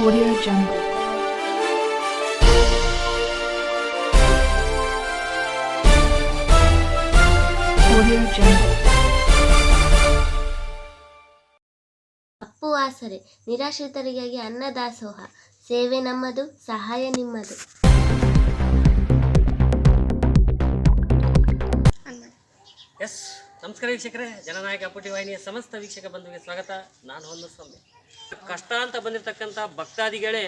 Audio Jungle. Audio Jungle. Appu ಆಸರೆ ನಿರಾಶ್ರಿತರಿಗಾಗಿ ಅನ್ನದಾಸೋಹ ಸೇವೆ ನಮ್ಮದು, ಸಹಾಯ ನಿಮ್ಮದು. ಎಸ್ ನಮಸ್ಕಾರ ವೀಕ್ಷಕರೇ, ಜನನಾಯಕ ಅಪ್ಪುಟಿ ವಾಹಿನಿಯ ಸಮಸ್ತ ವೀಕ್ಷಕ ಬಂಧುವಿಗೆ ಸ್ವಾಗತ. ನಾನು ಹೊನ್ನಸ್ವಾಮಿ. ಕಷ್ಟ ಅಂತ ಬಂದಿರತಕ್ಕಂಥ ಭಕ್ತಾದಿಗಳೇ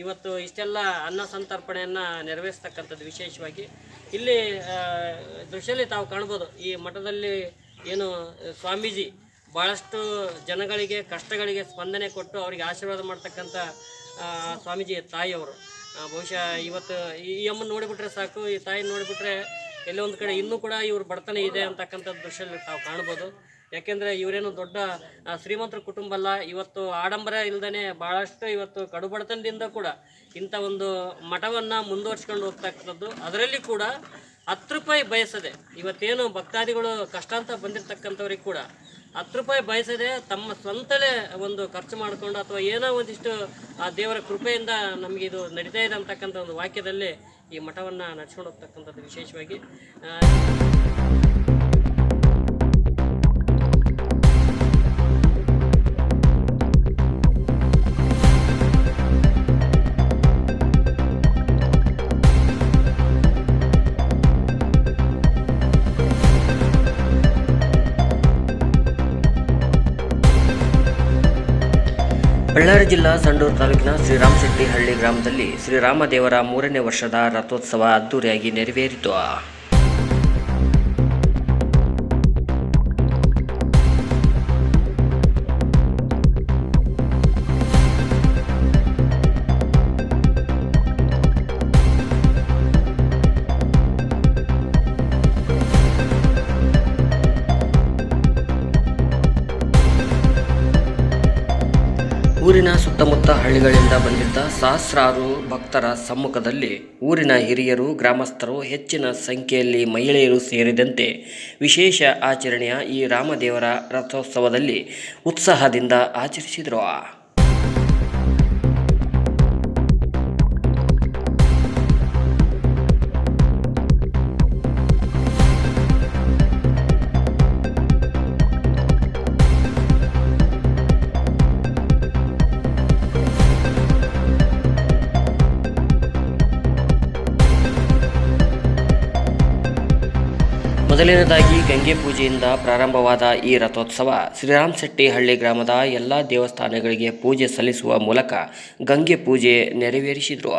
ಇವತ್ತು ಇಷ್ಟೆಲ್ಲ ಅನ್ನ ಸಂತರ್ಪಣೆಯನ್ನು ನೆರವೇರಿಸ್ತಕ್ಕಂಥದ್ದು. ವಿಶೇಷವಾಗಿ ಇಲ್ಲಿ ದೃಶ್ಯದಲ್ಲಿ ತಾವು ಕಾಣ್ಬೋದು, ಈ ಮಠದಲ್ಲಿ ಏನು ಸ್ವಾಮೀಜಿ ಭಾಳಷ್ಟು ಜನಗಳಿಗೆ ಕಷ್ಟಗಳಿಗೆ ಸ್ಪಂದನೆ ಕೊಟ್ಟು ಅವರಿಗೆ ಆಶೀರ್ವಾದ ಮಾಡ್ತಕ್ಕಂಥ ಸ್ವಾಮೀಜಿ ತಾಯಿಯವರು. ಬಹುಶಃ ಇವತ್ತು ಈ ಅಮ್ಮನ ನೋಡಿಬಿಟ್ರೆ ಸಾಕು, ಈ ತಾಯಿ ನೋಡಿಬಿಟ್ರೆ ಎಲ್ಲೋ ಒಂದು ಕಡೆ ಇನ್ನೂ ಕೂಡ ಇವ್ರ ಬಡತನ ಇದೆ ಅಂತಕ್ಕಂಥದ್ದು ದೃಶ್ಯದಲ್ಲಿ ತಾವು ಕಾಣ್ಬೋದು. ಯಾಕೆಂದರೆ ಇವರೇನು ದೊಡ್ಡ ಶ್ರೀಮಂತರ ಕುಟುಂಬ ಅಲ್ಲ. ಇವತ್ತು ಆಡಂಬರ ಇಲ್ಲದೇ ಭಾಳಷ್ಟು ಇವತ್ತು ಕಡು ಬಡತನದಿಂದ ಕೂಡ ಇಂಥ ಒಂದು ಮಠವನ್ನು ಮುಂದುವರ್ಸ್ಕೊಂಡು ಹೋಗ್ತಕ್ಕಂಥದ್ದು. ಅದರಲ್ಲಿ ಕೂಡ 10 ರೂಪಾಯಿ ಬಯಸದೆ, ಇವತ್ತೇನು ಭಕ್ತಾದಿಗಳು ಕಷ್ಟ ಅಂತ ಬಂದಿರತಕ್ಕಂಥವ್ರಿಗೆ ಕೂಡ 10 ರೂಪಾಯಿ ಬಯಸದೆ ತಮ್ಮ ಸ್ವಂತಲೇ ಒಂದು ಖರ್ಚು ಮಾಡಿಕೊಂಡು ಅಥವಾ ಏನೋ ಒಂದಿಷ್ಟು ಆ ದೇವರ ಕೃಪೆಯಿಂದ ನಮಗೆ ಇದು ನಡೀತಾ ಇದೆ ಅಂತಕ್ಕಂಥ ಒಂದು ವಾಕ್ಯದಲ್ಲಿ ಈ ಮಠವನ್ನು ನಡ್ಸ್ಕೊಂಡು ಹೋಗ್ತಕ್ಕಂಥದ್ದು. ವಿಶೇಷವಾಗಿ ಬಳ್ಳಾರಿ ಜಿಲ್ಲಾ ಸಂಡೂರು ತಾಲೂಕಿನ ಶ್ರೀರಾಮಶೆಟ್ಟಿಹಳ್ಳಿ ಗ್ರಾಮದಲ್ಲಿ ಶ್ರೀರಾಮದೇವರ 3ನೇ ವರ್ಷದ ರಥೋತ್ಸವ ಅದ್ದೂರಿಯಾಗಿ ನೆರವೇರಿತು. ಊರಿನ ಸುತ್ತಮುತ್ತ ಹಳ್ಳಿಗಳಿಂದ ಬಂದಿದ್ದ ಸಹಸ್ರಾರು ಭಕ್ತರ ಸಮ್ಮುಖದಲ್ಲಿ ಊರಿನ ಹಿರಿಯರು, ಗ್ರಾಮಸ್ಥರು, ಹೆಚ್ಚಿನ ಸಂಖ್ಯೆಯಲ್ಲಿ ಮಹಿಳೆಯರು ಸೇರಿದಂತೆ ವಿಶೇಷ ಆಚರಣೆಯ ಈ ರಾಮದೇವರ ರಥೋತ್ಸವದಲ್ಲಿ ಉತ್ಸಾಹದಿಂದ ಆಚರಿಸಿದರು. ಮೊದಲನೇದಾಗಿ ಗಂಗೆ ಪೂಜೆಯಿಂದ ಪ್ರಾರಂಭವಾದ ಈ ರಥೋತ್ಸವ ಶ್ರೀರಾಮಶೆಟ್ಟಿಹಳ್ಳಿ ಗ್ರಾಮದ ಎಲ್ಲ ದೇವಸ್ಥಾನಗಳಿಗೆ ಪೂಜೆ ಸಲ್ಲಿಸುವ ಮೂಲಕ ಗಂಗೆ ಪೂಜೆ ನೆರವೇರಿಸಿದರು.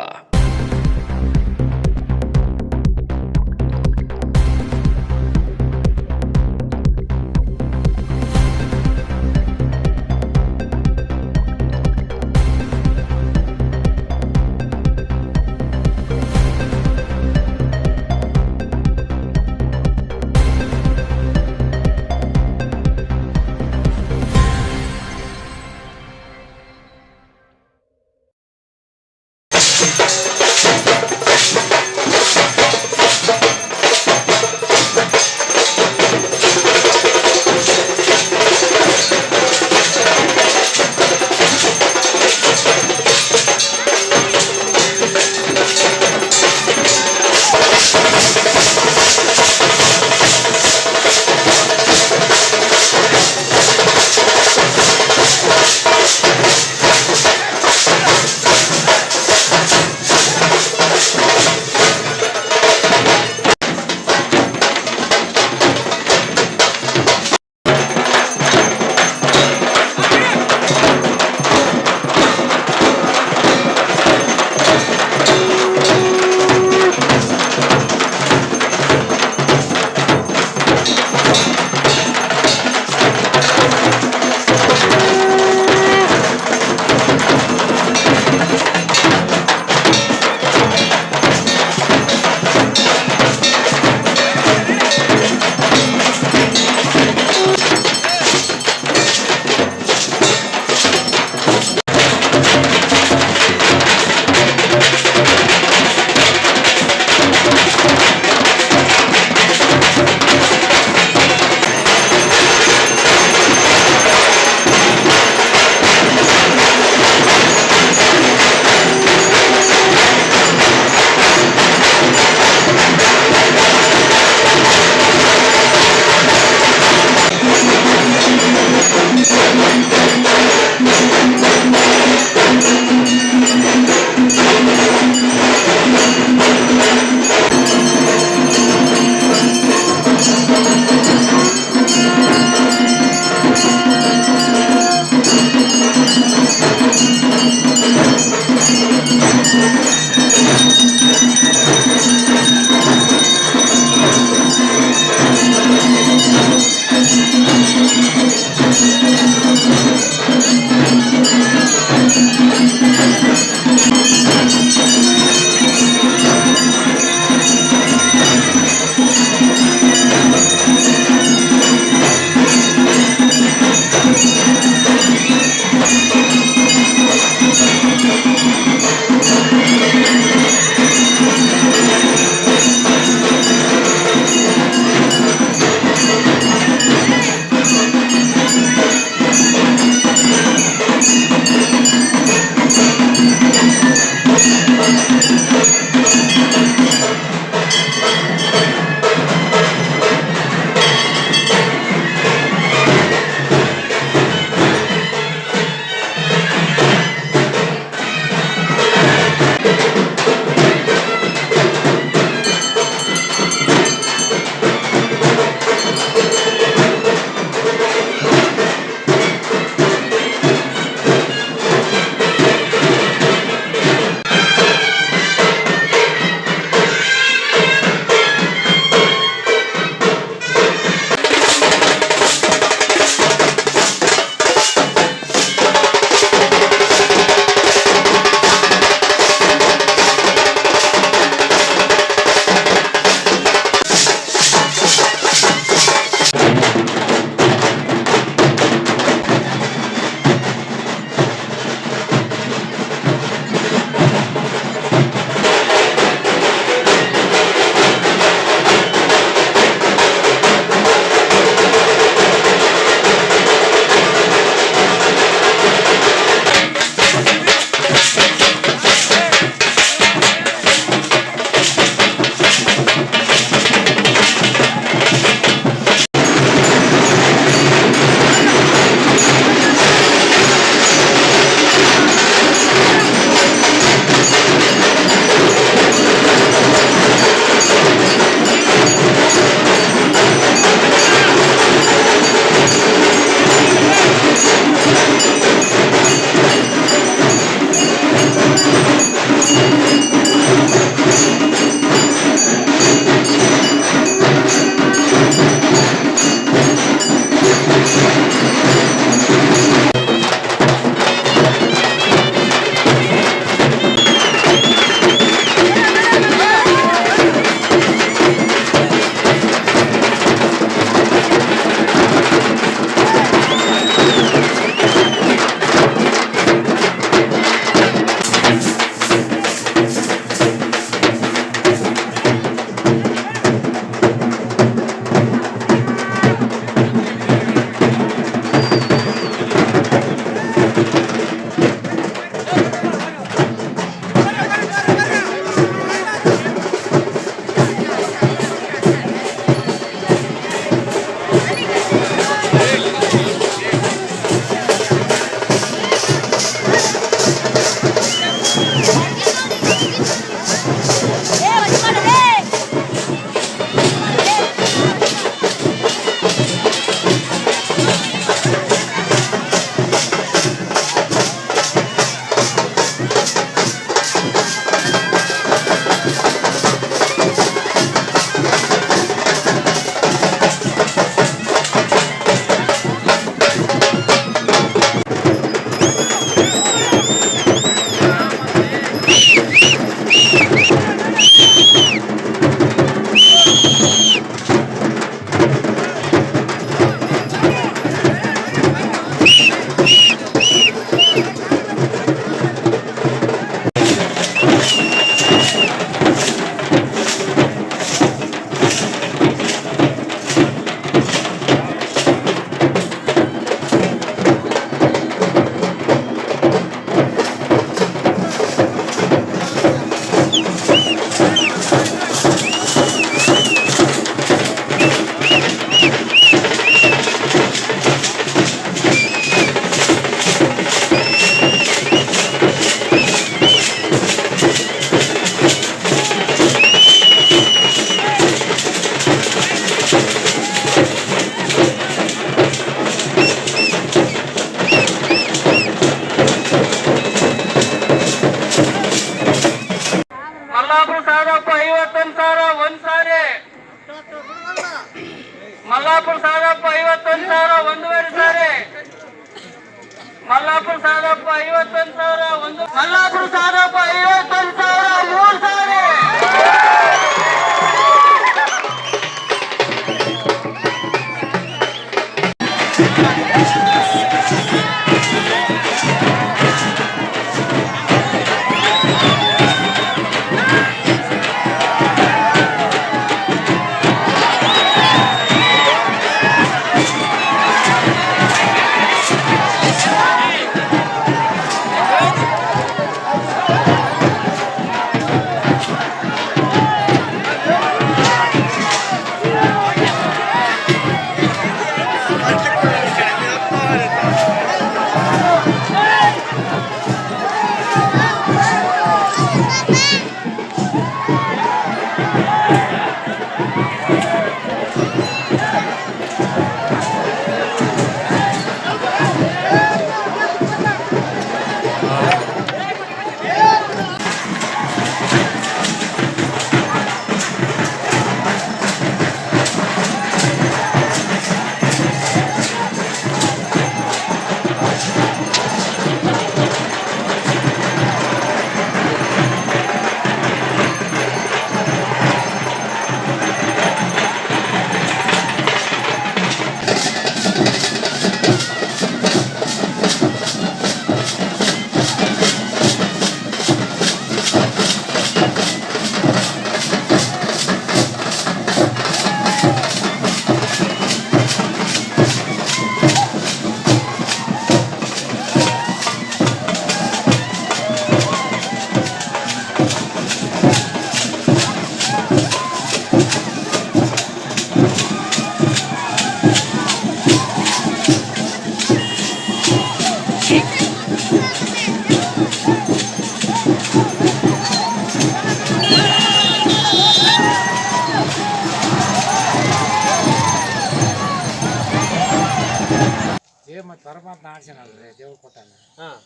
ಪರಮಾತ್ಮ ಆಡ್ಸನಲ್ರಿ ದೇವ್ರು ಕೊಟ್ಟಾನ ಹಾಂ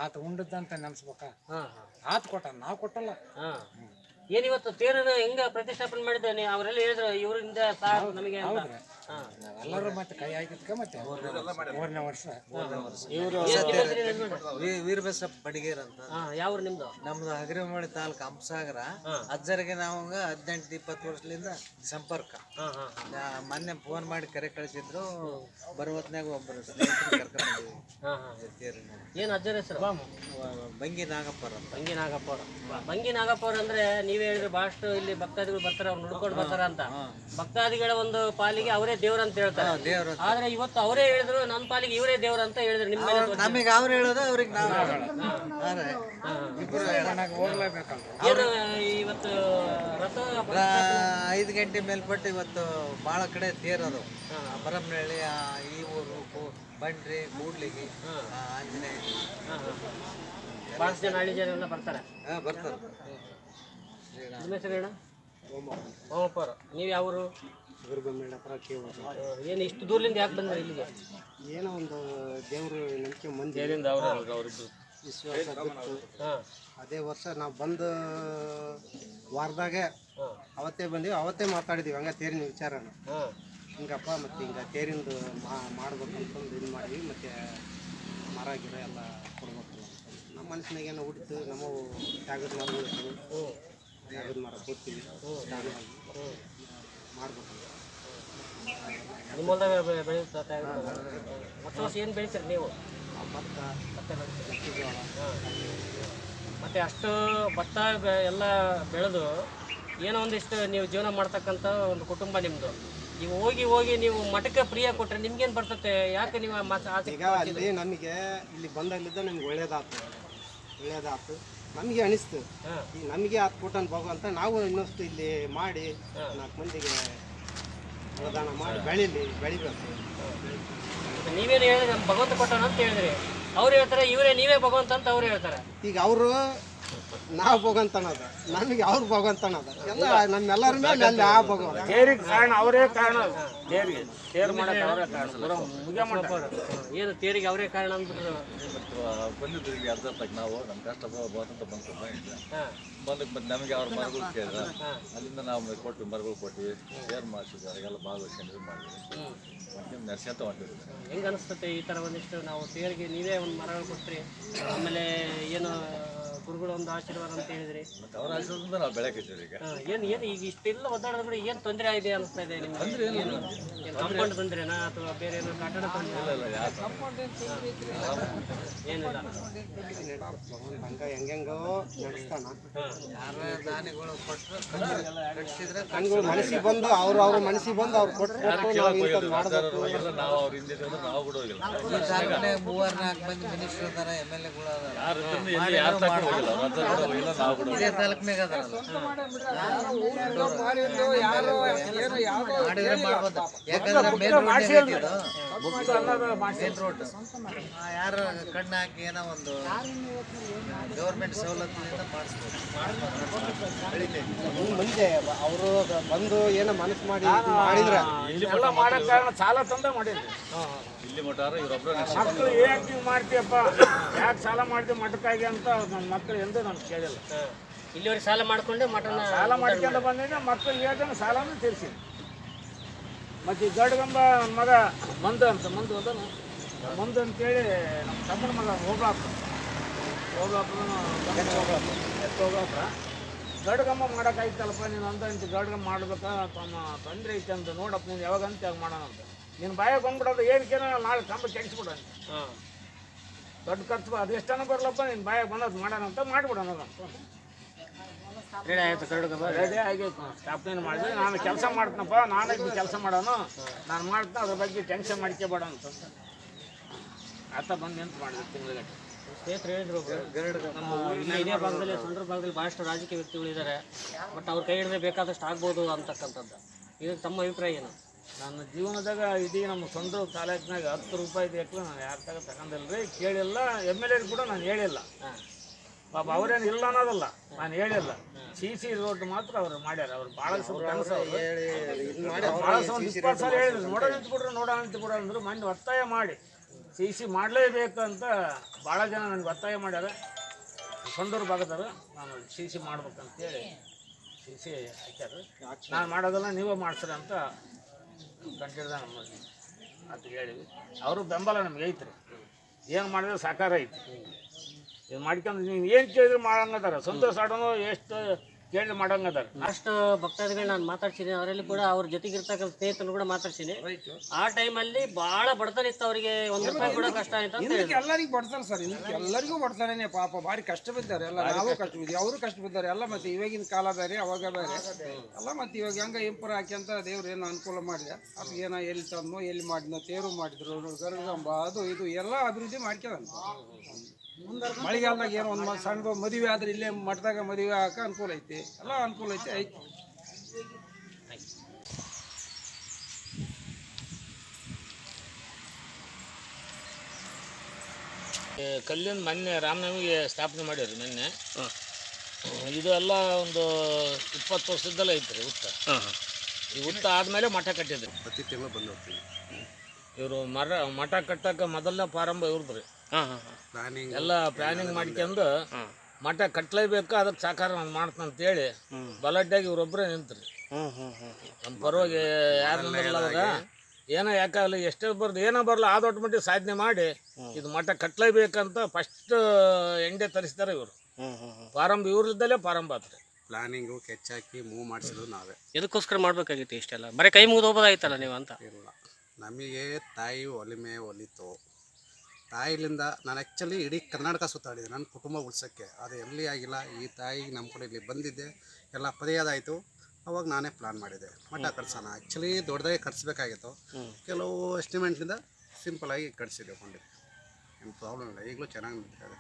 ಆತ ಉಂಡದಂತ ನೆನ್ಸ್ಬೇಕ ಹಾಂ ಹಾಂ ಆತ ಕೊಟ್ಟಾನ ನಾವು ಕೊಟ್ಟಲ್ಲ. ಹಾಂ ಏನಿವತ್ತು ತೇರನ್ನು ಹೆಂಗ ಪ್ರತಿಷ್ಠಾಪನೆ ಮಾಡಿದ್ದಾನೆ ಅವರೆಲ್ಲ ಹೇಳಿದ್ರು ಇವರಿಂದ ಸಾಕು ನಮಗೆ ಅಂತ. ಹಾಂ ಎಲ್ಲರೂ ಮತ್ತೆ ಕೈ ಹಾಕಿದ್ಕ ಮತ್ತೆ 3ನೇ ವರ್ಷ ಇವರು ವೀರಬಸಪ್ಪ ಬಡಿಗೇರ್ ಅಂತ. ಯಾವ ನಿಮ್ದು? ನಮ್ದು ಹಗರಿಮಳಿ ತಾಲೂಕು ಹಂಪಸಾಗರ. ಅಜ್ಜರಿಗೆ ನಾವು 18-20 ವರ್ಷದಿಂದ ಸಂಪರ್ಕ. ಮೊನ್ನೆ ಫೋನ್ ಮಾಡಿ ಕರೆ ಕಳಿಸಿದ್ರು. ಬರುವತ್ನಾಗ ಒಬ್ಬರು ಸ್ನೇಹಿತರು ಕರ್ಕೊಂಡ್ಬಂದಿವಿ. ಏನು ಅಜ್ಜರ ಹೆಸರು? ಬಂಗಿ ನಾಗಪ್ಪರ ಅಂತ. ಬಂಗಿ ನಾಗಪ್ಪ ಅವರು. ಬಂಗಿ ನಾಗಪ್ಪ ಅವ್ರು ಅಂದ್ರೆ ನೀವೇ ಹೇಳಿದ್ರೆ ಬಹಳಷ್ಟು ಇಲ್ಲಿ ಭಕ್ತಾದಿಗಳು ಬರ್ತಾರೆ, ಅವ್ರು ನೋಡ್ಕೊಂಡು ಬರ್ತಾರ ಅಂತ. ಭಕ್ತಾದಿಗಳ ಒಂದು ಪಾಲಿಗೆ ಅವರೇ ದೇವ್ರ ಅಂತ ಹೇಳ್ತಾರೆ. ಆದ್ರೆ ಇವತ್ತು ಅವರೇ ಹೇಳಿದ್ರು ನನ್ನ ಪಾಲಿಗೆ ಇವರೇ ದೇವ್ರ ಅಂತ ಹೇಳಿದ್ರು. ನಿಮ್ಮ ಮೇಲೆ ನಮಗೆ ಅವ್ರು ಹೇಳೋದು ಅವ್ರಿಗೆ ನಾವು ಏನು ಇವತ್ತು ರಥ 5 ಗಂಟೆ ಮೇಲ್ಪಟ್ಟು ಇವತ್ತು ಭಾಳ ಕಡೆ ತೇರದು. ಬರಮ್ನಳ್ಳಿ, ಈ ಊರು, ಬಂಡ್ರಿ, ಕೂಡ್ಲಿಗಿ, ಆಂಜನೇಯ, ಬಹಳಷ್ಟು ಜನ ಹಳ್ಳಿ ಜನ ಎಲ್ಲ ಬರ್ತಾರೆ. ಬರ್ತಾರೆ. ನಿಮ್ಮ ಹೆಸರು ಹೇಳ? ಓಮಪ್ಪರ. ನೀವು ಯಾವರು? ಏನು ಇಷ್ಟು ದೂರದಿಂದ ಯಾಕೆ ಬಂದ್ರೆ ಇಲ್ಲಿಗೆ? ಏನೋ ಒಂದು ದೇವರು ನಂಬಿಕೆ ಮಂದಿ ವಿಶ್ವಾಸ ಬಿತ್ತು. ಅದೇ ವರ್ಷ ನಾವು ಬಂದು ವಾರದಾಗೆ ಅವತ್ತೇ ಬಂದೀವಿ, ಅವತ್ತೇ ಮಾತಾಡಿದೀವಿ ಹಂಗೆ ತೇರಿನ ವಿಚಾರನ. ಹಿಂಗಪ್ಪ ಮತ್ತು ಹಿಂಗೆ ತೇರಿಂದು ಮಾಡ್ಬೇಕಂತಂದು ಇದು ಮಾಡಿದ್ವಿ. ಮತ್ತು ಮರ ಗಿಡ ಎಲ್ಲ ಕೊಡ್ಬೇಕು ಅಂತ ನಮ್ಮ ಮನಸ್ಸಿನಾಗ ಏನೋ ಹುಡ್ತು. ನಮ್ಮ ತ್ಯಾಗದ ಮರ ಉಳಿತು, ತ್ಯಾಗದ ಮರ ಕೊಡ್ತೀವಿ ಮಾಡ್ಬೇಕು. ನಿಮ್ಮ ಹೊಲ್ದಾಗ ಬೆಳೆಯುತ್ತೆ ವರ್ಷ ವರ್ಷ ಏನು ಬೆಳಿತೀರಿ ನೀವು? ಭತ್ತ, ಮೆಕ್ಕೆಜೋಳ. ಮತ್ತು ಅಷ್ಟು ಭತ್ತ ಎಲ್ಲ ಬೆಳೆದು ಏನೋ ಒಂದಿಷ್ಟು ನೀವು ಜೀವನ ಮಾಡ್ತಕ್ಕಂಥ ಒಂದು ಕುಟುಂಬ ನಿಮ್ಮದು. ನೀವು ಹೋಗಿ ಹೋಗಿ ನೀವು ಮಠಕ್ಕೆ ಪ್ರಿಯ ಕೊಟ್ಟರೆ ನಿಮ್ಗೇನು ಬರ್ತತೆ? ಯಾಕೆ ನೀವು ಈಗ ಅಲ್ಲಿ ನಮಗೆ ಇಲ್ಲಿ ಬಂದಾಗಲಿದ್ದ ನಮ್ಗೆ ಒಳ್ಳೇದಾಯ್ತು ನಮಗೆ ಅನಿಸ್ತು. ಈಗ ನಮಗೆ ಆತು ಕೊಟ್ಟನ್ ಅಂತ ನಾವು ಇನ್ನಷ್ಟು ಇಲ್ಲಿ ಮಾಡಿ 4 ಮಂದಿಗೆ ಅನುದಾನ ಮಾಡಿ ಬೆಳಿಬೇಕು. ನೀವೇನು ಹೇಳಿದ್ರೆ ನಮ್ಮ ಭಗವಂತ ಕೊಟ್ಟನ ಅಂತ ಹೇಳಿದ್ರಿ. ಅವ್ರು ಹೇಳ್ತಾರೆ ಇವರೇ ನೀವೇ ಭಗವಂತ ಅಂತ ಅವ್ರು ಹೇಳ್ತಾರೆ. ಈಗ ಅವರು ನಾವು ಭಗವಂತ ಅನ್ನೋದು, ನಮಗೆ ಅವ್ರು ಭಗವಂತ ಅನ್ನೋದು ಎಲ್ಲ ನಮ್ಮೆಲ್ಲರ ಮೇಲೆ ಅಲ್ಲಿ ಆ ಭಗವಂತ. ತೇರಿಗೆ ಕಾರಣ ಅವರೇ ಕಾರಣ. ತೇರು ಮಾಡಕ್ಕೆ ಅವರೇ ಕಾರಣ. ಏನು ತೇರಿಗೆ ಅವರೇ ಕಾರಣ ಅಂದ್ಬಿಟ್ಟು ಬಂದಿದ್ದು ಈಗ ಅರ್ಧ ತಕ್ಕ ನಾವು ನಮ್ಮ ಕಷ್ಟ ಬಂತ ಬಂತು ಬಂದಕ್ಕೆ ಮತ್ತೆ ನಮಗೆ ಅವ್ರ ಮರಗಳು ಕೇಳಿದ್ರೆ ಅಲ್ಲಿಂದ ನಾವು ಕೊಟ್ಟು ಮರಗಳು ಕೊಟ್ಟಿವಿ, ಶೇರ್ ಮಾಡಿಸಿದ್ವಿ, ಅವರಿಗೆಲ್ಲ ಭಾಗವಹಿಸ್ಕೊಂಡು ಮಾಡಿದ್ವಿ. ಮತ್ತೆ ನರ್ಸಂತ ಹೊಂಟಿದ್ವಿ. ಹೆಂಗೆ ಅನಿಸ್ತತೆ ಈ ಥರ ಒಂದಿಷ್ಟು ನಾವು ತೇರಿಗೆ ನೀವೇ ಒಂದು ಮರಗಳು ಕೊಟ್ರಿ, ಆಮೇಲೆ ಏನು ಗುರುಗಳು ಒಂದು ಆಶೀರ್ವಾದ ಅಂತ ಹೇಳಿದ್ರಿ. ಮತ್ತೆ ಅವ್ರ ಆಶೀರ್ವಾದದಿಂದ ನಾವು ಬೆಳಕಿದ್ದೀವಿ. ಈಗ ಏನು ಈಗ ಇಷ್ಟೆಲ್ಲ ಒದ್ದಾಡಿದ್ರೆ ಏನು ತೊಂದರೆ ಆಗಿದೆ ಅನಿಸ್ತಾ ಇದೆ ನಿಮ್ಗೆ? ಏನು ಕಾಂಪೌಂಡ್ ಬಂದ್ರೇನಾ ಅಥವಾ ಬೇರೆ ಏನೋ ಕಟ್ಟಡ ಏನಿಲ್ಲ ಹಂಗ ಹೆಂಗೆಂಗೋ ನಡೆಸ್ತಾನ. ಯಾರ ದಾನಿಗಳು ಕೊಟ್ಟರು ಕಟ್ಟಿಸಿದ್ರೆ ಹಂಗ ಮನಸ್ಸಿಗೆ ಬಂದು ಅವ್ರ ಮನಸ್ಸಿಗೆ ಬಂದು ಅವ್ರು ಕೊಟ್ಟು ನಾವು ಅವ್ರ ಹಿಂದೆ ನಾವು ಕೂಡ ಹೋಗಿಲ್ಲ. 3-4 ಮಂದಿ ಮಿನಿಸ್ಟರ್ ಅದಾರ, MLA ಅದಾರ, ಯಾರು ಇದೇ ತಾಲೂಕ್ನಾಗ ಅದಾರಲ್ಲ. ಮಾಡಿದ್ರೆ ಮಾಡ್ಬೋದು. ಯಾಕಂದ್ರೆ ಮೇನ್ ರೋಡ್ ಯಾರ ಕಣ್ಣು ಹಾಕಿ ಏನೋ ಒಂದು ಗೌರ್ಮೆಂಟ್ ಸವಲತ್ತಿನಿಂದ ಮಾಡಿಸ್ಬೋದು. ಮುಂದೆ ಅವರು ಬಂದು ಏನೋ ಮನಸ್ಸು ಮಾಡಿದ್ರೆ ಎಲ್ಲ ಮಾಡಕ್ ಕಾರಣ ಸಾಲ ತಂದ ಮಾಡಿದ್ರಿ. ಇಲ್ಲಿ ಮಠಾರ ಇವರೊಬ್ಬರ ಮಕ್ಕಳು ಯಾಕೆ ಮಾಡ್ತೀಯಪ್ಪ, ಯಾಕೆ ಸಾಲ ಮಾಡ್ತೀವಿ ಮಠಕ್ಕಾಗಿ ಅಂತ ನನ್ನ ಮಕ್ಕಳು ಎಂದೂ ನಾನು ಕೇಳಿಲ್ಲ. ಇಲ್ಲಿವರೆಗೆ ಸಾಲ ಮಾಡ್ಕೊಂಡೆ ಮಠನ ಸಾಲ ಮಾಡ್ಕೊಂಡು ಬಂದಿದ್ದೆ, ಮಕ್ಕಳು ಹೇಳ್ತಾನೆ ಸಾಲನೂ ತೀರಿಸಿದ್ವಿ. ಮತ್ತು ಈ ದೊಡ್ಡಗಂಬ ನನ್ನ ಮಗ ಮಂದು ಹೋದನು. ಮಂದು ಅಂತೇಳಿ ನಮ್ಮ ತಮ್ಮನ ಮಗ ಹೋಗ್ಲಾಪ ದೊಡ್ಡಗಂಬ ಮಾಡೋಕ್ಕಾಯ್ತಲ್ಲಪ್ಪ ನೀನು ಅಂತ ದೊಡ್ಡಗಂಬ ಮಾಡ್ಬೇಕಾ ತೊಂದರೆ ಐತೆ ಅಂತ ನೋಡಪ್ಪ ನೀನು ಯಾವಾಗಂತ ಯಾವಾಗ ಮಾಡೋಣ ಅಂತ. ನೀನು ಬಾಯಾಗ ಬಂದ್ಬಿಡೋದು ಏನಕ್ಕೇನೋ ನಾಳೆ ಕಂಬ ಕೆಡಿಸ್ಬಿಡೋಣ. ದೊಡ್ಡ ಖರ್ಚು ಅದು ಎಷ್ಟನ ಬರಲಪ್ಪ ನೀನು ಬಾಯಾಗ ಬಂದದ್ದು ಮಾಡೋಣ ಅಂತ ಮಾಡಿಬಿಡೋಣ ಅಂತ ರೆಡಿ ಆಯಿತು. ರೆಡಿ ಆಗೈತೆ. ಸ್ಟಾಪ್ನೇನು ಮಾಡಿದ್ರೆ ನಾನು ಕೆಲಸ ಮಾಡ್ತೀನಪ್ಪ, ನಾನೇ ಕೆಲಸ ಮಾಡೋನು, ನಾನು ಮಾಡ್ತೀನಿ, ಅದ್ರ ಬಗ್ಗೆ ಟೆನ್ಷನ್ ಮಾಡ್ಕೋಬೇಡ ಅಂತ ಆತ ಬಂದು ನಿಂತು ಮಾಡಿದೆ ತಿಂಗಳಿಗೆ. ಸ್ನೇಹಿತರು ಹೇಳಿದ್ರು ನಮ್ಮ ಇದೇ ಭಾಗದಲ್ಲಿ ಸೊಂಡ್ರ ಭಾಗದಲ್ಲಿ ಭಾಳಷ್ಟು ರಾಜಕೀಯ ವ್ಯಕ್ತಿಗಳಿದ್ದಾರೆ, ಬಟ್ ಅವ್ರ ಕೈ ಹಿಡಿದ್ರೆ ಬೇಕಾದಷ್ಟು ಆಗ್ಬೋದು ಅಂತಕ್ಕಂಥದ್ದು. ಇದಕ್ಕೆ ತಮ್ಮ ಅಭಿಪ್ರಾಯ ಏನು? ನನ್ನ ಜೀವನದಾಗ ಇದೀಗ ನಮ್ಮ ಸೊಂಡ್ರು ತಾಲೂಕಿನಾಗ 10 ರೂಪಾಯಿ ಬೇಕು ನಾನು ಯಾರ ತಗೊಂಡಿಲ್ಲ ರೀ, ಕೇಳಿಲ್ಲ. MLA ಕೂಡ ನಾನು ಹೇಳಿಲ್ಲ ಪಾಪ, ಅವ್ರೇನು ಇಲ್ಲ ಅನ್ನೋದಲ್ಲ, ನಾನು ಹೇಳಿಲ್ಲ. CC ರೋಡ್ ಮಾತ್ರ ಅವ್ರು ಮಾಡ್ಯಾರ. ಅವ್ರು ಭಾಳ ಕನಸು ಭಾಳ 20 ಸಲ ಹೇಳಿದ್ರು, ನೋಡೋಣ ನಿಂತ್ಬಿಡ್ರು ಅಂದರು. ಮೊನ್ನೆ ಒತ್ತಾಯ ಮಾಡಿ ಸಿ ಸಿ ಮಾಡಲೇಬೇಕಂತ ಭಾಳ ಜನ ನನಗೆ ಒತ್ತಾಯ ಮಾಡ್ಯಾರ. ಸೊಂಡೂರು ಭಾಗದವರು ನಾನು ಸಿ ಸಿ ಮಾಡ್ಬೇಕಂತೇಳಿ ಸಿ ಸಿ ಹಾಕ್ಯಾರ. ನಾನು ಮಾಡೋದಲ್ಲ ನೀವೇ ಮಾಡ್ಸ್ರಿ ಅಂತ ಕಂಟಿಡ್ದ ನಮ್ಮಲ್ಲಿ ಅಂತ ಹೇಳಿವಿ. ಅವರು ಬೆಂಬಲ ನಮ್ಗೆ ಐತ್ರಿ. ಏನು ಮಾಡಿದ್ರೆ ಸಾಕಾರ ಐತಿ. ಇದು ಮಾಡ್ಕೊಂಡು ನೀವು ಏನು ಕೇಳಿದ್ರೆ ಮಾಡಂಗದಾರ. ಸಂತೋಷ ಆಡೋನು ಎಷ್ಟು ಕೇಳಿ ಮಾಡಂಗದಾರ. ಅಷ್ಟು ಭಕ್ತಾದಿಗಳು ನಾನು ಮಾತಾಡ್ಸಿದ್ದೀನಿ. ಅವರಲ್ಲಿ ಕೂಡ ಅವ್ರ ಜೊತೆಗಿರ್ತಕ್ಕಂಥ ಸ್ನೇಹಿತರು ಕೂಡ ಮಾತಾಡ್ತೀನಿ. ಆ ಟೈಮಲ್ಲಿ ಭಾಳ ಬಡತನ ಇತ್ತು, ಅವರಿಗೆ ₹1 ಕೂಡ ಕಷ್ಟ ಆಯ್ತು ಅಂತ ಹೇಳಿದ್ರು. ಎಲ್ಲರಿಗೂ ಬಡ್ತಾರೆ ಸರ್, ಎಲ್ಲರಿಗೂ ಬಡ್ತಾನೆ ಪಾಪ. ಭಾರಿ ಕಷ್ಟ ಬಿದ್ದಾರೆ ಎಲ್ಲ. ನಾವು ಕಷ್ಟ ಬಿದ್ದೀವಿ, ಅವರು ಕಷ್ಟ ಬಿದ್ದಾರೆ ಎಲ್ಲ. ಮತ್ತೆ ಇವಾಗಿನ ಕಾಲ ಬೇರೆ ಅವಾಗ ಬೇರೆ ಎಲ್ಲ. ಮತ್ತೆ ಇವಾಗ ಹೆಂಗೆ ಇಂಪ್ರೂವ್ ಹಾಕ್ಯಂತ ದೇವ್ರು ಏನೋ ಅನುಕೂಲ ಮಾಡಿದೆ. ಅದು ಏನೋ ಎಲ್ಲಿ ತಂದು ಎಲ್ಲಿ ಮಾಡಿದ್ನೋ, ತೇರು ಮಾಡಿದ್ರು, ಗರುಡಗಂಬ ಅದು ಇದು ಎಲ್ಲ ಅಭಿವೃದ್ಧಿ ಮಾಡ್ಕೊಂಡ. ಮಳೆಗಾಲದಾಗ ಏನೋ ಒಂದು ಸಣ್ಣ ಮದುವೆ ಆದ್ರೆ ಇಲ್ಲೇ ಮಠದಾಗ ಮದುವೆ ಹಾಕ ಅನುಕೂಲ ಐತಿ, ಎಲ್ಲ ಅನುಕೂಲ ಐತಿ. ಕಲ್ಲಿನ ಮೊನ್ನೆ ರಾಮನವಮಿಗೆ ಸ್ಥಾಪನೆ ಮಾಡ್ಯಾರ ಮೊನ್ನೆ. ಇದು ಎಲ್ಲ ಒಂದು 20 ವರ್ಷದ್ದೆಲ್ಲ ಐತ್ರಿ ಹುತ್ತ. ಈ ಹುತ್ತ ಆದಮೇಲೆ ಮಠ ಕಟ್ಟಿದ್ರಿ. ಪ್ರತಿ ತಿಂಗಳು ಬಂದು ಹೋಗ್ತೀವಿ. ಇವರು ಮಠ ಕಟ್ಟಕ್ಕೆ ಮೊದಲನೇ ಪ್ರಾರಂಭ ಇವ್ರದ್ರಿ. ಎಲ್ಲ ಪ್ಲಾನಿಂಗ್ ಮಾಡ್ಕೊಂಡು ಮಠ ಕಟ್ಟಲೇಬೇಕು, ಅದಕ್ಕೆ ಸಾಕಾರ ನಾನು ಮಾಡ್ತಾನೆ ಅಂತೇಳಿ ಬಲಡ್ಡಾಗಿ ಇವ್ರೊಬ್ಬರೇ ನಿಂತ್ರಿ. ನಮ್ಮ ಪರವಾಗಿ ಯಾರು ನಿಂದ್ರಲ್ಲ ಅವಾಗ. ಏನೋ ಯಾಕಾಗಲ್ಲ, ಎಷ್ಟೇ ಬರ್ದು ಏನೋ ಬರಲ್ಲ, ಆ ದೊಡ್ಡ ಮಟ್ಟಿಗೆ ಸಾಧನೆ ಮಾಡಿ ಇದು ಮಠ ಕಟ್ಟಲೇಬೇಕಂತ ಫಸ್ಟ್ ಎಂಡೆ ತರಿಸ್ತಾರೆ ಇವರು. ಪ್ರಾರಂಭ ಇವ್ರದ್ದಲ್ಲೇ ಪ್ರಾರಂಭ ಆತ್ರಿ. ಪ್ಲಾನಿಂಗು ಕೆಚ್ಚಾಕಿ ಮೂವ್ ಮಾಡಿಸಿದ್ರು ನಾವೇ. ಎದಕ್ಕೋಸ್ಕರ ಮಾಡ್ಬೇಕಾಗಿತ್ತು ಇಷ್ಟೆಲ್ಲ? ಬರೀ ಕೈ ಮುಗಿದು ಹೋಗೋದಾಯ್ತಲ್ಲ ನೀವು ಅಂತ. ಇಲ್ಲ, ನಮಗೆ ತಾಯಿ ಒಲಿಮೆ ಒಲಿತು. ತಾಯಿಲಿಂದ ನಾನು ಆ್ಯಕ್ಚುಲಿ ಇಡೀ ಕರ್ನಾಟಕ ಸುತ್ತಾಡಿದೆ ನನ್ನ ಕುಟುಂಬ ಉಳ್ಸೋಕ್ಕೆ. ಅದು ಎಲ್ಲಿ ಆಗಿಲ್ಲ. ಈ ತಾಯಿ ನಮ್ಮ ಕಡೆ ಇಲ್ಲಿ ಬಂದಿದ್ದೆ, ಎಲ್ಲ ಪರ್ಯಾದಾಯಿತು. ಅವಾಗ ನಾನೇ ಪ್ಲಾನ್ ಮಾಡಿದೆ ಮಠ ಕಟ್ಸೋಣ. ಆ್ಯಕ್ಚುಲಿ ದೊಡ್ಡದಾಗಿ ಕಟ್ಸ್ಬೇಕಾಗಿತ್ತು. ಕೆಲವು ಎಸ್ಟಿಮೇಟ್ಲಿಂದ ಸಿಂಪಲಾಗಿ ಕಟ್ಸಿದ್ದೆ ಕೊಂಡಿದ್ದೆ. ಏನು ಪ್ರಾಬ್ಲಮ್ ಇಲ್ಲ, ಈಗಲೂ ಚೆನ್ನಾಗಿ ನಿಂತಿದೆ.